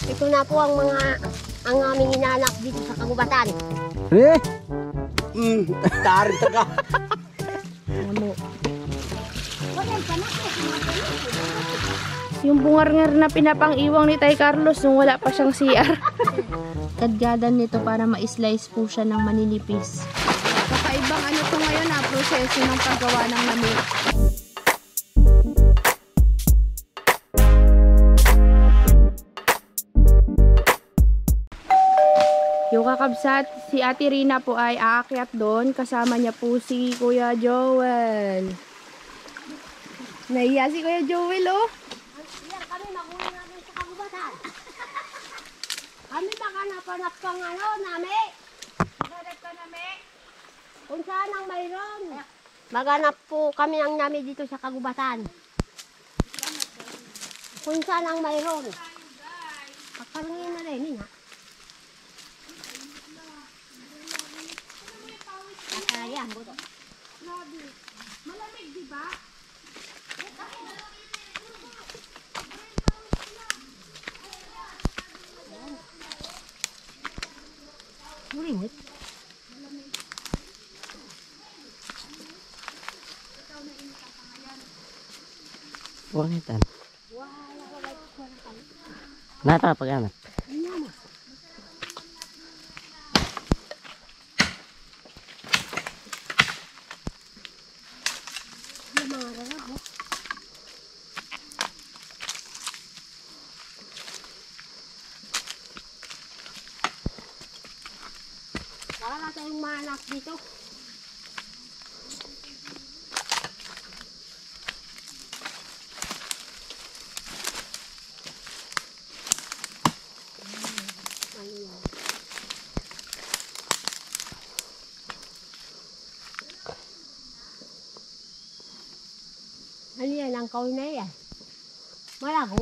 Ito na po ang aming inanak dito sa kagubatan. Eh? Tarik ka. Ano? Yung bungar-ngar na pinapang-iwang ni Tay Carlos nung wala pa siyang CR. Kadgadan nito para ma-slice po siya ng maninipis. Kakaibang ano to ngayon proseso ng paggawa ng lamig. Yung kakabsat, si Ate Rina po ay aakyat doon. Kasama niya po si Kuya Joel. Naiya si Kuya Joel, oh. Yan, kami magulang natin sa kagubatan. Kami baka napanap kang nami. Naganap ka nami? Kung saan ang mayroon. Maganap po kami ang nami dito sa kagubatan. Kung saan ang mayroon. Pagkarungin na rin, ha? Ayan, buto. Malamig, di ba? Mulimit. Wangitan. Nata pag-anak. Wala tayong manak dito. Ano yan? Ang kaul na yan. Malago.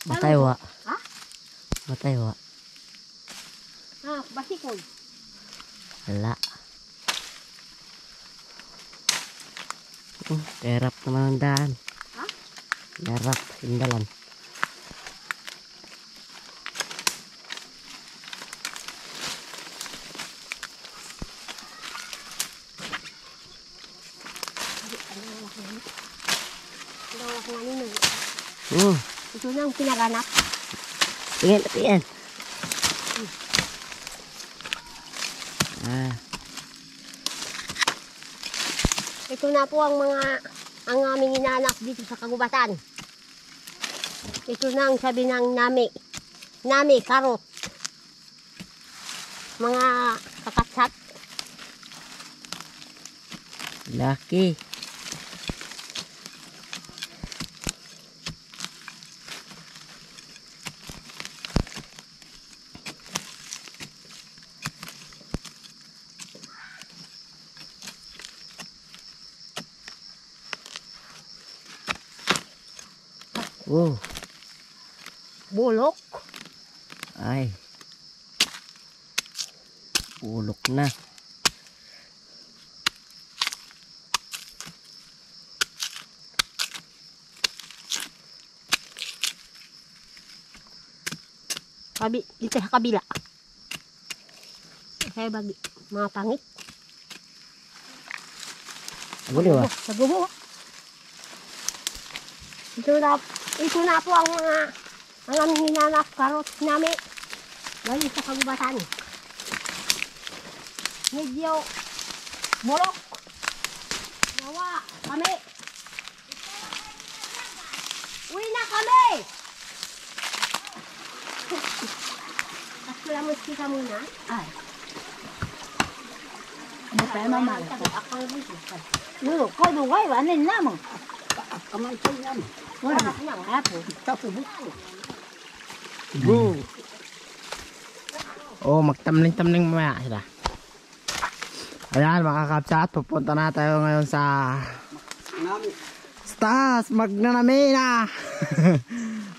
Mataywa. Ha? Mataywa. Ah, basikol. Wala. Terap naman ang daan. Ha? Terap, hindalan. Dawak nga nino. Ito na ang pinaganap. Tingin, tingin. Ito na po ang aming inanak dito sa kagubatan. Ito na ang sabi ng nami. Nami, karot. Mga kakatsat. Laki. Bulok. Ay. Bulok na. Dito sa kabila. Kaya mga pangit. Buli ba? Sa gubo. Ito na po ang aming hinanak karot namin. Galing sa kagubatan. Medyo bulok. Nawa kami. Uwi na kami! Kaskulamos kita muna. Ay. Ano pa yung mama? Akal mo siya. Kau dugay, wanin na mo. Kamay ko yan. Wala na nga po. Go. Oh, magtamling-tamling mamaya sila. Ayan, mga kapsat, pupunta na tayo ngayon sa taas, magnanami na.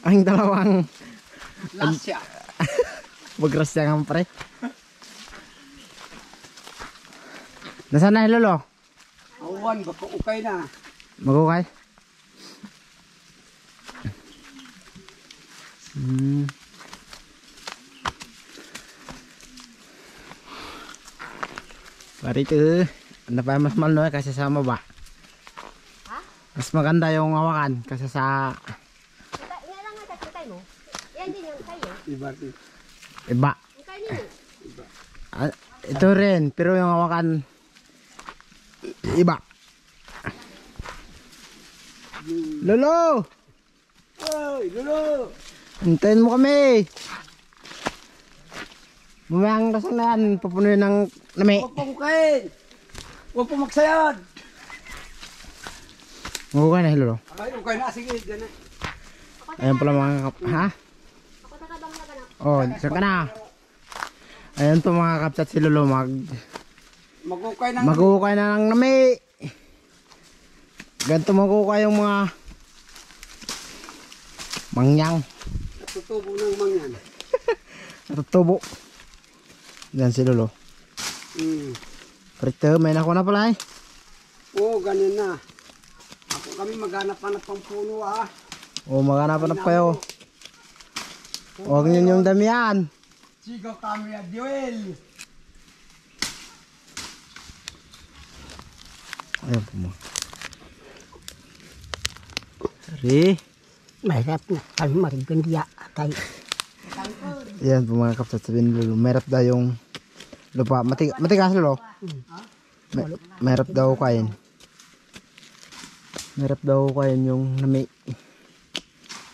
Ang dalawang Lasya. magrasya nga pre. Nasaan na Lolo? Awan, baka ukay na. Magukay? Parito, ano pa mas malno kasi sa baba. Ha? Mas maganda yung hawakan kasi sa Yan lang nga tatay mo. Yan din yung kayo. Iba rin. iba. Yung kayo nyo. Ah, ito rin, pero yung hawakan iba. Lolo! Oy, Lolo! Hintayin mo kami! Bumayang lasang na yan, papunuin ng nami. Huwag pong kain! Huwag pong magsayad! Mahukay na, Lolo. Ay, okay na. Sige, dyan na. Ayan pala mga ha? Ako tatabang na ganap. Oh, saan ka na? Ayan to mga kapsat si Lolo, Magukay na. magukay na ng nami. Ganito magukay yung mga mangyang. Tutubo ng mangyan. Natutubo. Yan si Lolo. Parito, may nako na pala eh. Oo, ganyan na. Ako kami maghanap-hanap pang puno ah. O maghanap-hanap kayo. Huwag nyo yung damihan. Sigaw kami at Joel. Ayan po mo. Sorry. Mahirap na. Kalmar, gandiya. Atay. Ayan po mga kapsat, sabihin ni Lolo. Merap daw yung lupa. Matigas Lolo. Merap daw kain. Merap daw kain yung nami.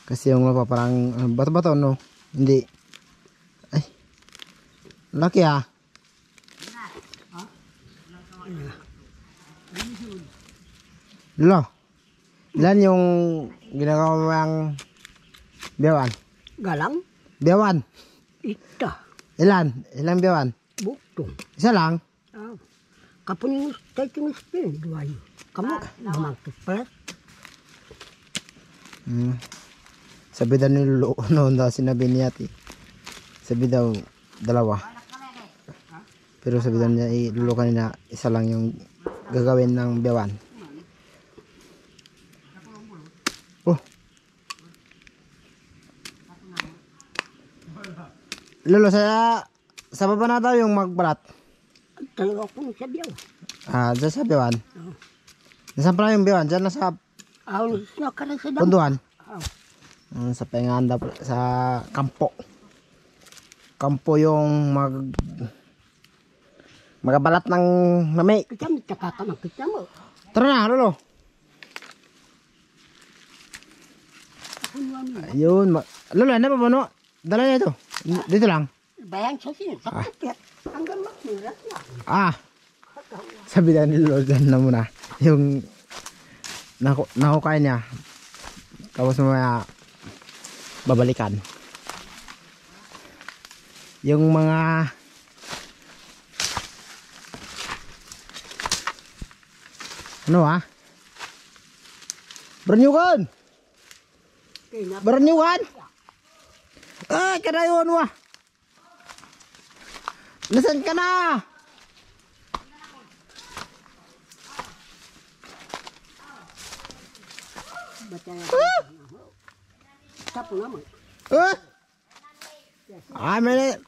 Kasi yung lupa parang bato-bato no? Hindi. Ay. Laki ah. Lolo. Ilan yung ginagawa mo yung biyawan? Galang? Biyawan. Ita. Ilan? Ilang biyawan? Buktong. Isa lang? Kapunin tayo kinispin. Duwayo. Kamu, mamangkit pala. Sabi daw ni Lolo, noon daw sinabi niya ati. Sabi daw, dalawa. Pero sabi daw niya, Lolo kanina, isa lang yung gagawin ng biyawan. Oh. Lolo, sa baba na daw yung magbalat. Talaga ko sa biyaw. Ah, dyan sa biyawan. Nasaan pala yung biyawan? Dyan na sa Siya ka na sa dam. punduan. Sa penganda sa kampo. Kampo yung magabalat ng nami. Kita mo, takakamang kita mo. Tara na, Lolo. Ayun, Lolo, ano ba no? Dala niya ito. Dito lang. Bayan sa sin. Sa kupit. Hanggang makirat na. Ah. Sabi na ni Lolo dyan na muna. Yung nahukay niya. Tapos mamaya babalikan. Yung mga ano ah? Bernyugan! Bernyugan! Ay, kadayon wah! Nasaan ka na? Tapo naman. May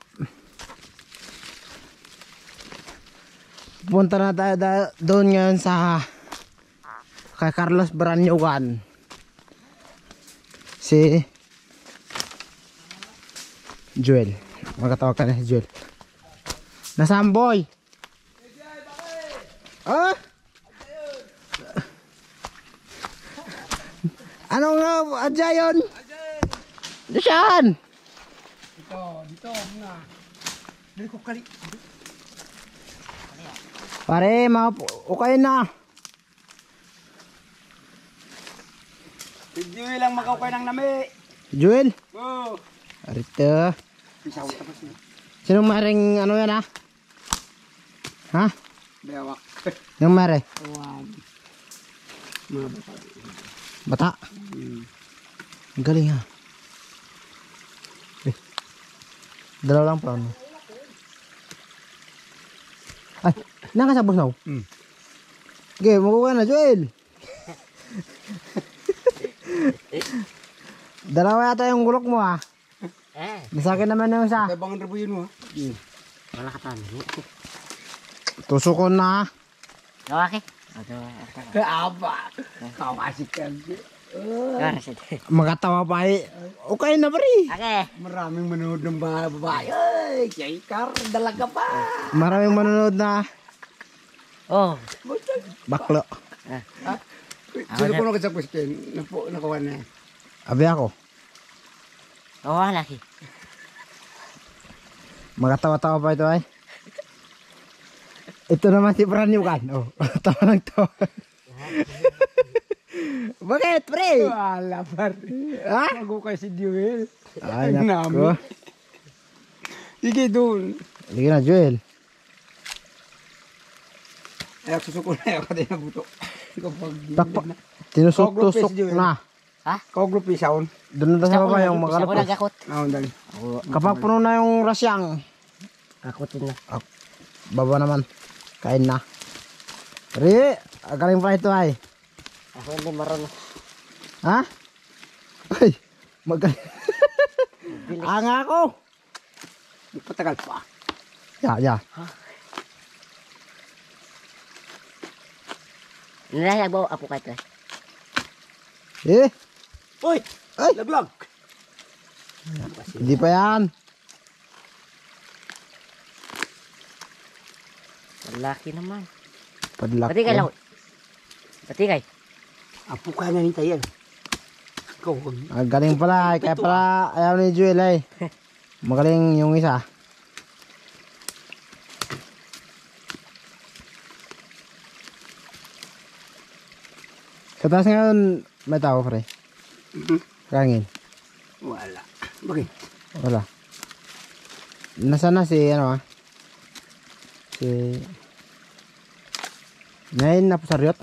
punta na tayo doon ngayon sa kay Carlos Beranyugan. Si Joel. Magkatawag ka na si Joel. Nasaan boy? Ah? Anong adya yun? Saan? Dito muna. Dito ko kali. Pare, okay na. Si Joel lang makaukay ng nami. Joel? Oo. Arito. Pisaw tapos na. Sinong maring ano yan ha? Ha? Bewak. Yung mare? Wow. Mga bata. Bata? Ang galing ha. Dalaw lang pa ano. Ay, nakasabos na ako. Okay, makuha na Joel. Dalawa yata yung gulok mo ha. Nasa akin naman yung isa. Tabangan rabo yun mo ha. Wala ka tani. Tusok ko na. Lawaki. Aba. Kawasik ka. Magatawa pa eh. Okay na pre. Okay. Maraming manood ng babae. Ay, kay Car, dalaga pa. Maraming manonood na Oh. baklo. Sino ko nung sa question? Nakuha na. Abi ako. Oh, laki. Magatawa-tawa pa ito ay. Ito naman si Branyo kan. Oh, tawa lang tawa. Bakit pre? Wala pa rin. Ha? Magukay si Duel. Ay nako. Sige doon. Sige na Joel. Ay, susuko na ako din na buto. Kapag Takpa. Tinusok-tusok na. Kogrupi sound. Doon na sa baba yung Ako magalapos. nagakot. Dali. Kapag puno na yung rasyang, Akotin na. baba naman. Kain na. Pre, galing pa ito ay. Ako hindi marunong. Ha? Ay, magaling. Anga ako. Patagal pa. Ya. Nilahag mo apo ka ito. Eh, Uy! Ay! Laglag! hindi pa yan. Laki naman. Padlak. Pati kay lang. Pati kay. Apo ka na nintayan. Ikaw, Galing pala. Kaya pala ayaw ni Joel ay. Magaling yung isa. Sa taas ngayon, may tao pre. Kangin. wala. Bakit? Wala. Nasaan na si ano ah? Si ngayon na po saryot.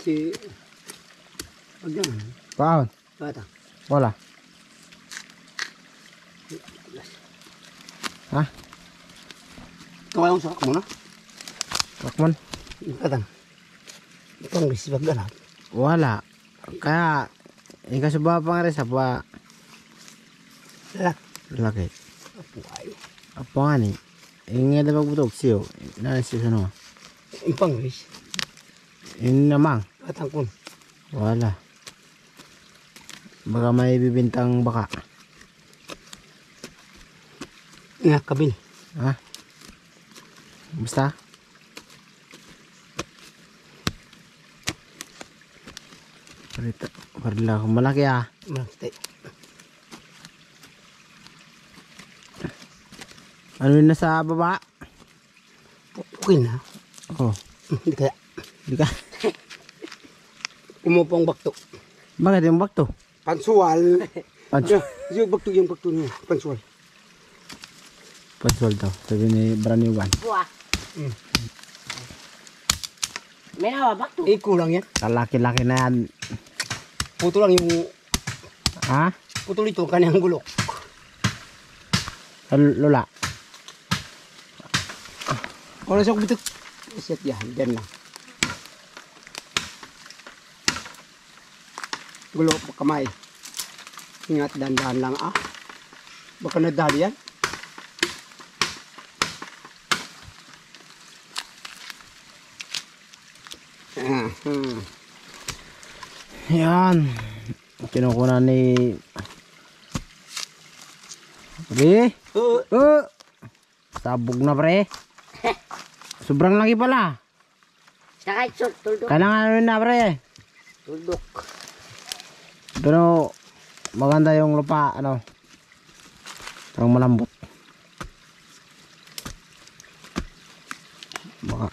Si... Huwag yan. Paon? Bata. Wala. Ha? Kawala mo sa ako muna. Takman? Katang. Itong risibag ganap. Wala. Kaya ikaw sa baba pa nga rin sa pa Lalak. laki. Apo ay. Apa nga ni? Ingay na magbutok siyo. Nalasyo sa no. Impang ris. Yun namang. Katang kun. Wala. Baka may bibintang baka. Nga kabin. Ha? Basta? Parila akong malaki ah. Malaki. Ano yun na sa baba? Okay na. Oh. Hindi kaya. Di ka. Umupong bakto. Bakit yung bakto? Pansual. Pansual. Yung bakto niya. Pansual. Pansual daw. Sabi ni Braniwan. Buah. May nawabak to. Kulang yan. Kalaki-laki na yan. Puto lang yung... Ha? Putol ito. Kanyang gulok. Lola. Oras ako bitok. Set yan. Diyan lang. Gulok pa kamay. Ingat dandan lang ah. Baka nadali yan. Yan. Kinukuha ni... Pre? Sabog na pre. Sobrang laki pala. Sakay, tuldok. Kailangan na pre. Tuldok. Pero maganda yung lupa, ano. Ang malambot. Baka.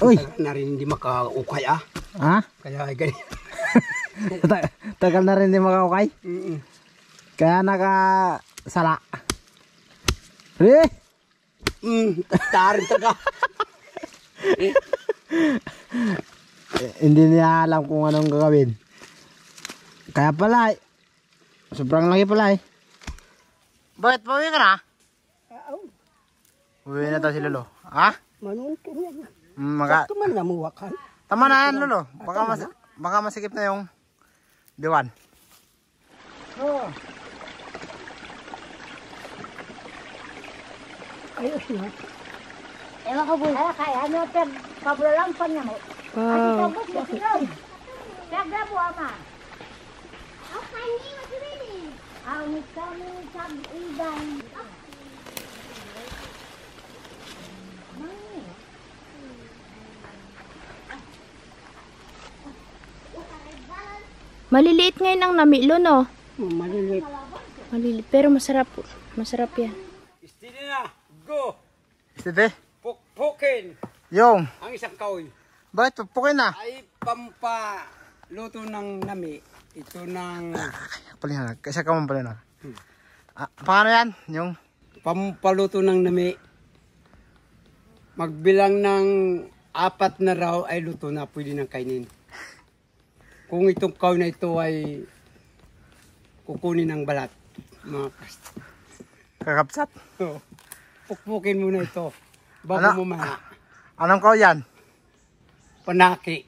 Uy! Na rin hindi makaukay ah. Ha? Kaya ay ganyan. Tagal na rin di makaukay. Kaya nakasala. Pre! Tarin taga. Hindi niya alam kung anong gagawin. Kaya pala, sobrang laki pala eh. Bakit pauwi ka na? Uwi na daw si Lolo. Ha? Manon ko yan. Maka... Tuman na muwakan. Tama na yan, Lolo. Baka masikip na yung diwan. Ayos na. Ewan ko po. Kaya ano, pabulalampan niya mo. Wow. Kaya po, ama. Okay, hindi mo sumili. Ang kami sab-iban. Maliliit ngayon ang namilo, no? Maliliit. Maliliit. Pero masarap. Masarap yan. Istili na. Go. Side, Pukpukin. yung, Ang isang kahoy. bakit pupukin na? Ay pampaluto ng nami. Ito ng Palinag, kasi ka mong palinag. Paano yan? Yung, pampaluto ng nami. Magbilang ng 4 na raw ay luto na, pwede nang kainin. Kung itong kahoy na ito ay kukunin ng balat. Mga kakapsat. kasto. Pukpukin muna ito. Bago Ano? mo maha. Anong kao yan? Panaki.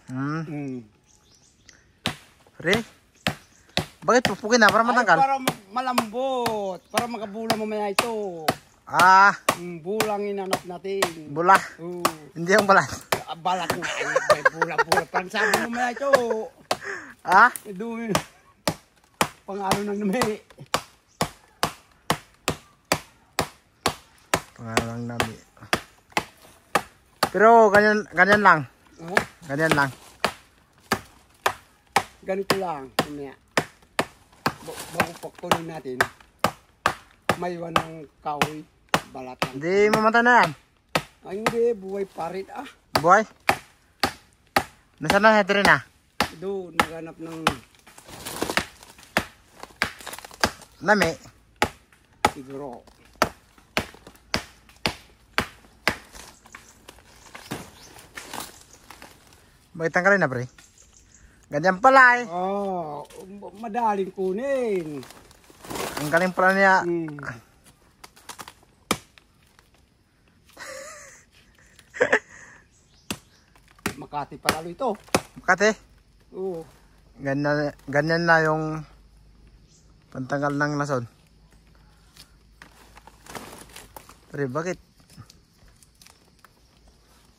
Hmm. Pre? Bakit pupukin na? Para Ay, matanggal? para malambot. Para makabula mamaya ito. Ah, Bulang inanap natin. bula. Oo. Hindi yung balat. Balat nga. May bula-bula. Parang sabi mo mamaya ito. Ah? Doon. Pang-ano ng nami. Pangalang nabi. Pero ganyan lang. Oh, Ganyan lang. ganito lang. Mamaya. Bago pagkunin natin. Maywan ng kahoy. Balat lang. Hindi mamatay na yan. Ay hindi. Buhay pa rin. Boy. Nasaan na ito rin ah? Doon. Naghanap ng Nami. siguro. Bakit tanggalin na pre? Ganyan pala eh. Oh, madaling kunin. Ang galing pala niya. Makati palalo ito. Makati. Oo. Ganyan na yung pantanggal ng nasod. Pre, bakit?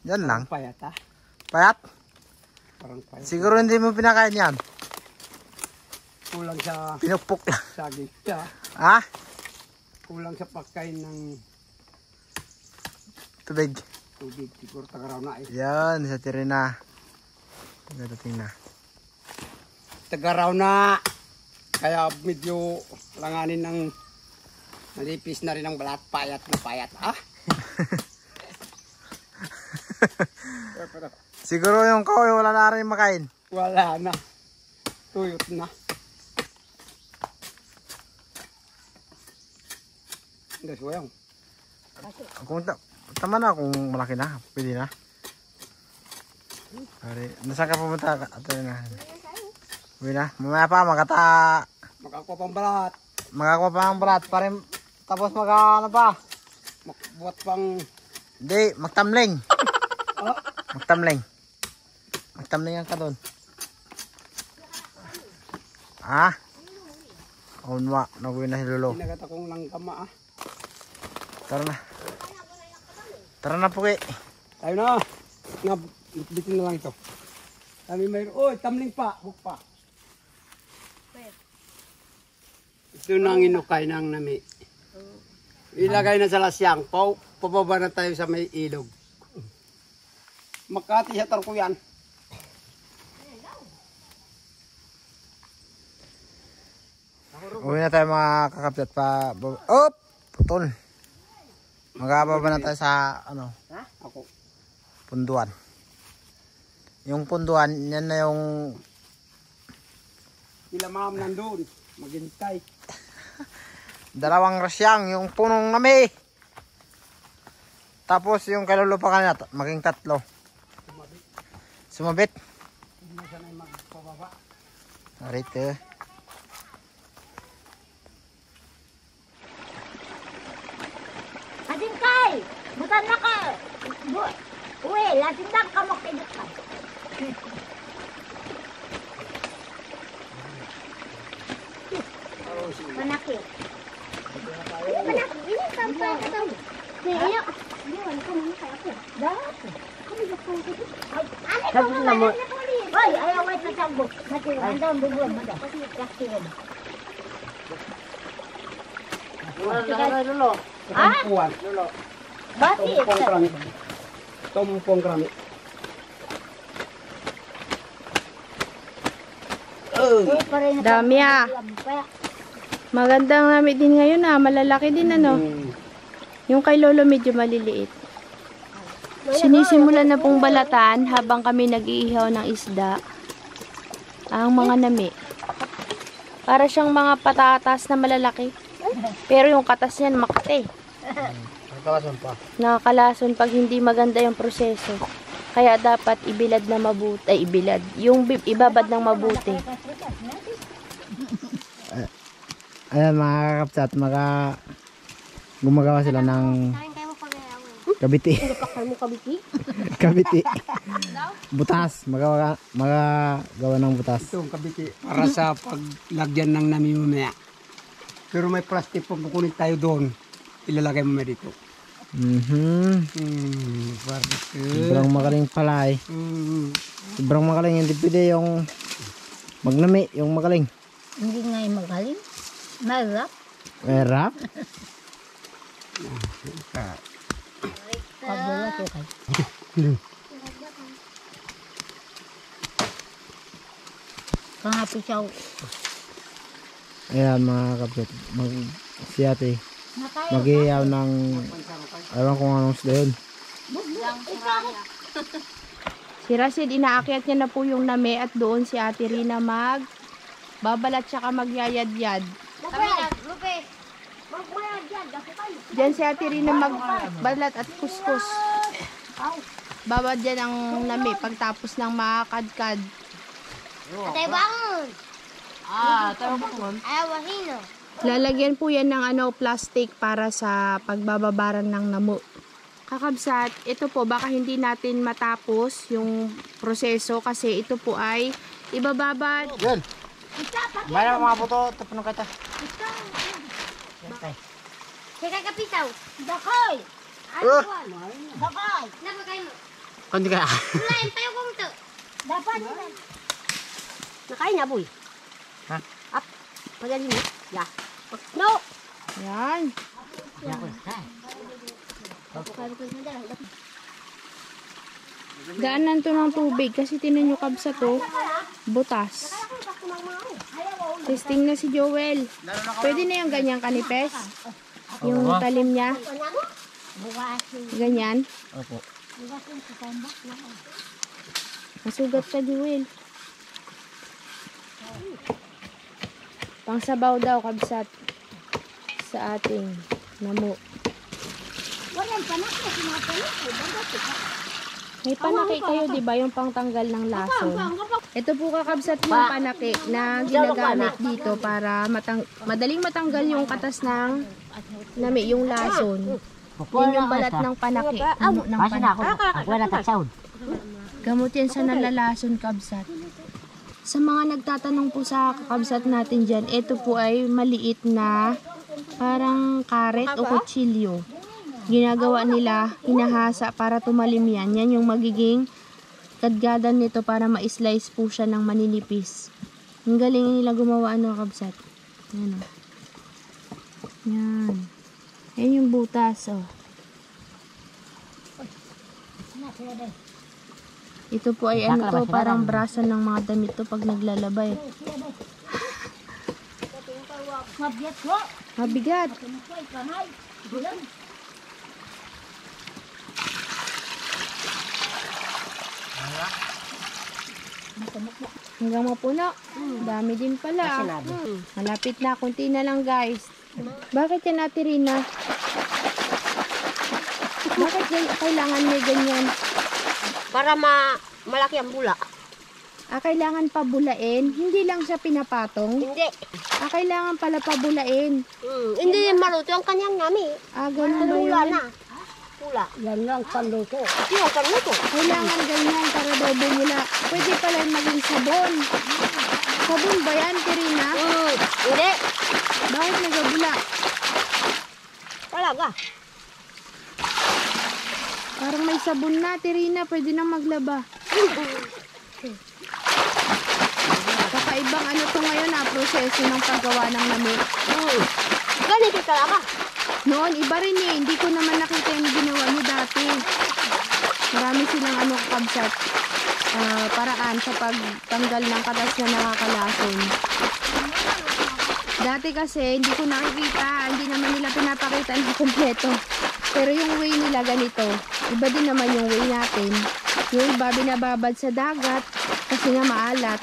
Yan lang. Payat ha. Payat? Parang payat. Siguro hindi mo pinakain yan. Kulang sa Pinupok lang. saging. Siya. Ha? Kulang sa pagkain ng Tubig. tubig. Siguro tagaraw na eh. Yan, sa tiri na. Pagdating na. Tagaraw na. Kaya medyo langanin ng nalipis na rin ang balat. Payat na payat. Ah? Siguro yung kahoy wala na rin makain. Wala na. Tuyot na. Hindi, suwayang. Kung tama na kung malaki na, pwede na. Pare, nasaan ka pumunta? Ito na. Uwi na. Mamaya pa Makakuha pang balat. magakuha pa ng balat. Pare, tapos ano pa? Buat pang Hindi, magtamling. ah, Magtamling. Magtamling ka doon. Ah? Unwa, naguwi na si Lolo. Pinagat akong langgama ah. Tara na. Tara na po Tayo na. Bitin na lang ito. Kami mayroon. Oy, tamling pa. Buk pa. Ito na ang inukay ng nami. Ilagay na sa lasyang. Pababa na tayo sa may ilog. Makati sa tarko yan. Uwi na tayo mga kakapit pa. Oh! Putol. Magababa na tayo sa Ha? Ako. punduan. Yung punduan, yan na yung Sila ma'am nandun. Maghintay. dalawang rasyang, yung punong nami. Tapos yung kalulu pa kanina, maging 3. Sumabit. Hindi na sanay magpababa. Narito. Adingkay! Butan na ka! Uwe, latindang ka makidot ka. Panaki. Panaki, ini sampai ketemu. Tapos na mo. Ay, ayaw ay tatagbo. Andam bubuan mo daw. Tumpuan. Bakit? Tumpong krami. Tumpong krami. Dami ah. Magandang namin din ngayon ah. Malalaki din ano. Yung kay Lolo medyo maliliit. Sinisimulan na pong balatan habang kami nag-iihaw ng isda. Ang mga nami. Para siyang mga patatas na malalaki. Pero yung katas niyan makate. Nakakalasan pa. Nakakalason pag hindi maganda yung proseso. Kaya dapat ibilad na mabuti. Ay, ibilad. Yung ibabad ng mabuti. Ayan mga kakapsat, gumagawa sila ng kabiti. Kabiti. Butas. Magawa ng butas. Itong kabiti para sa paglagyan ng nami mamaya. Pero may plastic pa kukunin tayo doon. Ilalagay mo dito. Sobrang magaling pala eh. Sobrang magaling. Hindi pwede yung magnami, yung magaling. Hindi nga yung magaling. Mahirap. Mahirap? Pagdala ko kay. Kahapi siya. Ayan mga kapit. Si ate. Mag-iyaw ng ewan kung anong sila yun. Si Rasid, inaakyat niya na po yung nami at doon si Ate Rina babalat siya ka magyayad-yad. Diyan si Ate Rina magbalat at kuskus. Babad dyan ang nami pagtapos ng makakadkad. Atay bangon! Tayo bangon? Ayaw wahino. Lalagyan po yan ng plastic para sa pagbababaran ng namo. Kakabsat, ito po baka hindi natin matapos yung proseso kasi ito po ay ibababad. Yan! Bayan mga puto, tapunan kita. Teka kapitaw. Dakoy! Dakay! Napagay mo. Kundi ka. Lain tayo kong to. Dapat. Nakain na boy. Ha? Up. Padali mo. Ya. No! Yan. Daanan to ng tubig kasi tinan nyo kabsa to. Butas. Testing na si Joel. Pwede na yung ganyan kanipes? Yung talim niya? Ganyan? Opo. Masugat ka, Joel. Pangsabaw daw, kabsat. Sa ating namo. May panaki kayo, di ba? Yung pangtanggal ng lason. Ito po kakabsat yung panaki na ginagamit dito para madaling matanggal yung katas ng nami, yung lason. Yun yung balat ng panaki. Ng panaki. Gamot yan sa nalalason, kabsat. Sa mga nagtatanong po sa kakabsat natin dyan, ito po ay maliit na parang karet o kutsilyo. Ginagawa nila, hinahasa para tumalim yan. Yan yung magiging kadgadan nito para ma-slice po siya ng maninipis. Ang galing nila gumawa kabsat. Yan o. Yan. Yan yung butas o. Ito po ay parang braso ng mga damit to pag naglalabay. Mabigat. Hanggang mapuno. Dami din pala. Malapit na. Kunti na lang guys. Bakit yan Ate Rina? Bakit kailangan may ganyan? Para malaki ang bula. Kailangan pabulain. Hindi lang siya pinapatong. Hindi. Kailangan pala pabulain. Hindi maluto ang kanyang nami. Ganun ba Pula yun? na. Pula. Yan lang panluto. Yung panluto. Kailangan ganyan para daw bumula. Pwede pala maging sabon. Sabon ba yan, Tirina? Hindi. Bakit nagabula? Talaga. sabon na, Tirina. Pwede nang maglaba. Kakaibang ano to ngayon proseso ng paggawa ng nami. Ganito talaga. Noon, iba rin eh. Hindi ko naman nakita yung ginawa niyo dati. Marami silang kakabsat. Paraan sa pagtanggal ng katas na nakakalason. Dati kasi, hindi ko nakikita. Hindi naman nila pinapakita ng kompleto. Pero yung way nila ganito. Iba din naman yung way natin. Yung iba binababad sa dagat kasi nga maalat.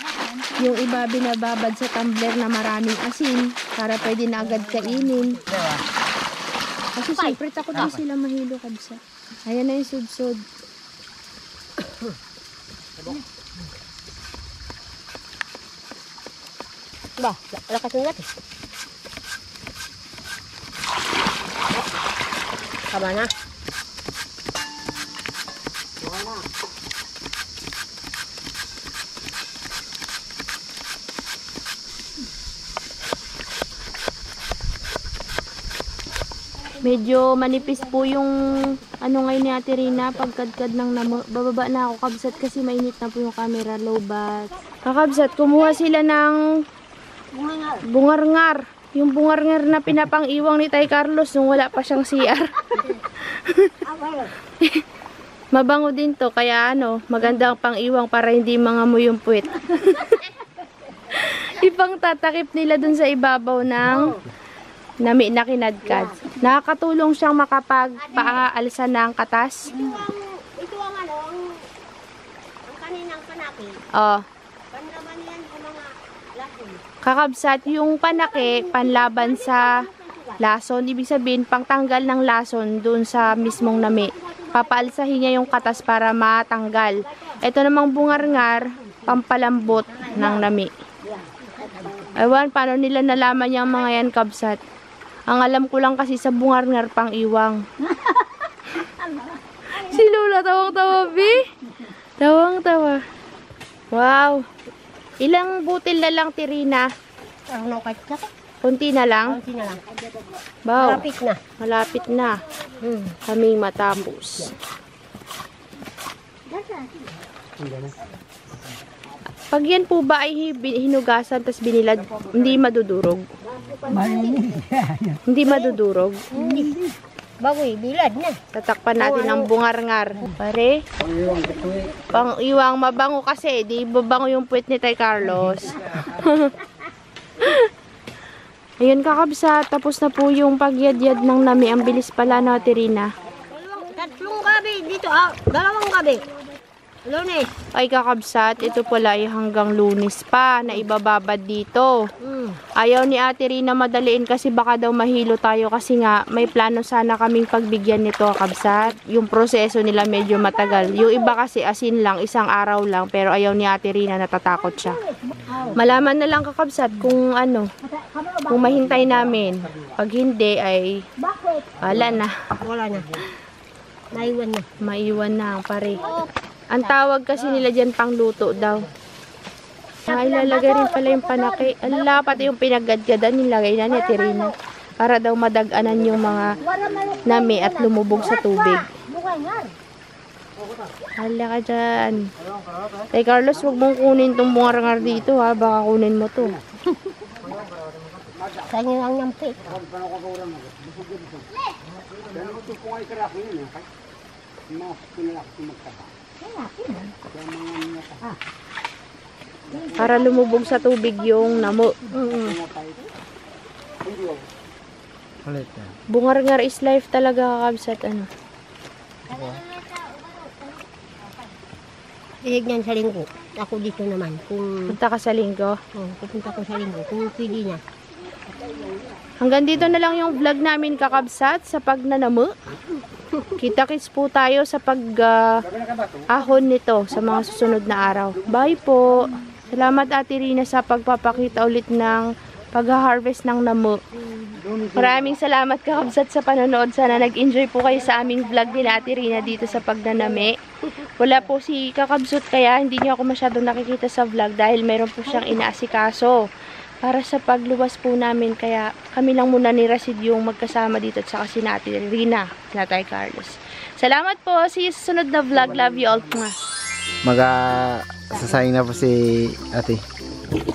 Yung iba binababad sa tumbler na maraming asin para pwede na agad kainin. Kasi siyempre takot din sila mahilo kabsa. Ayan na yung sudsod. Ba, lakas ng natin. Tama na. Medyo manipis po yung ano ngayon ni Ate Rina, pagkadkad ng bababa na ako kabsat kasi mainit na po yung camera, low bat. Kakabsat, kumuha sila ng bungarngar. Yung bungarngar na pinapang-iwang ni Tay Carlos nung wala pa siyang CR. Mabango din to, kaya ano, maganda ang pang-iwang para hindi mangamoy yung puwet. Ipang tatakip nila dun sa ibabaw ng nami na kinadkad. Nakakatulong siyang makapagpaalsa ng katas. Ito ang ano, ang kaninang panaki. Oh. Panlaban yan sa mga lason. Kakabsat, yung panaki, panlaban sa lason. Ibig sabihin, pangtanggal ng lason dun sa mismong nami. Papaalsahin niya yung katas para matanggal. Ito namang bungarngar, pampalambot ng nami. Ewan, paano nila nalaman yung mga yan, kabsat? Ang alam ko lang kasi sa bungarngar pang iwang. Si Lola tawang-tawa, Bi. Tawang-tawa. Wow. Ilang butil na lang, Tirina? Ang nakait na. Kunti na lang? Kunti na lang. Wow. Malapit na. Malapit na. Kaming matapos. Pag yan po ba ay hinugasan tapos binilad, hindi madudurog? Hindi madudurog? Bagoy, bilad na. Tatakpan natin ang bungarngar. Pare, pang iwang mabango kasi, di babango yung puwet ni Tay Carlos. Ayun kakabsa, tapos na po yung pagyadyad ng nami. Ang bilis pala na, Tirina. Tatlong gabi dito, dalawang gabi. Lunes. Ay kakabsat, ito pala ay hanggang Lunes pa na ibababad dito. Ayaw ni Ate Rina madaliin kasi baka daw mahilo tayo kasi nga may plano sana kaming pagbigyan nito kakabsat. Yung proseso nila medyo matagal. Yung iba kasi asin lang, isang araw lang, pero ayaw ni Ate Rina, natatakot siya. Malaman na lang kakabsat kung ano, kung mahintay namin. Pag hindi ay wala na. Wala na. Naiwan na. Maiwan na ang pare. Ang tawag kasi nila dyan pangluto daw. Ay, ilalagay rin pala yung panaki. Ala, pati yung pinaggadgadan nilagay na ni Tirina. Para daw madaganan yung mga nami at lumubog sa tubig. Hala ka dyan. Tay Carlos, huwag mong kunin itong bungarngar dito ha. Baka kunin mo to. Sa inyo lang nyampi. Para lumubog sa tubig yung namo. Ulit yan. Bungarngar is life talaga kakabsat. Ano? Ihignan sa linggo. Ako dito naman. Kung Punta ka sa linggo. pupunta ko sa linggo, kung pwede na. Hanggang dito na lang yung vlog namin kakabsat sa pagnanamo. Kita-kits po tayo sa pag-ahon nito sa mga susunod na araw. Bye po! Salamat Ate Rina sa pagpapakita ulit ng pag-harvest ng namo. Maraming salamat kakabsat sa panonood. Sana nag-enjoy po kayo sa aming vlog ni Ate Rina dito sa pagnanami. Wala po si kakabsat kaya hindi niyo ako masyadong nakikita sa vlog dahil meron po siyang inaasikaso para sa pagluwas po namin. Kaya kami lang muna ni Rasid yung magkasama dito at saka si Ate Rina, si Tay Carlos. Salamat po. See you sa sunod na vlog. Love you all. Sasayang na po si ate.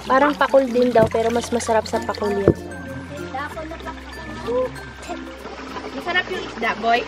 Parang pakul din daw, pero mas masarap sa pakul yan. Masarap yung isda, boy.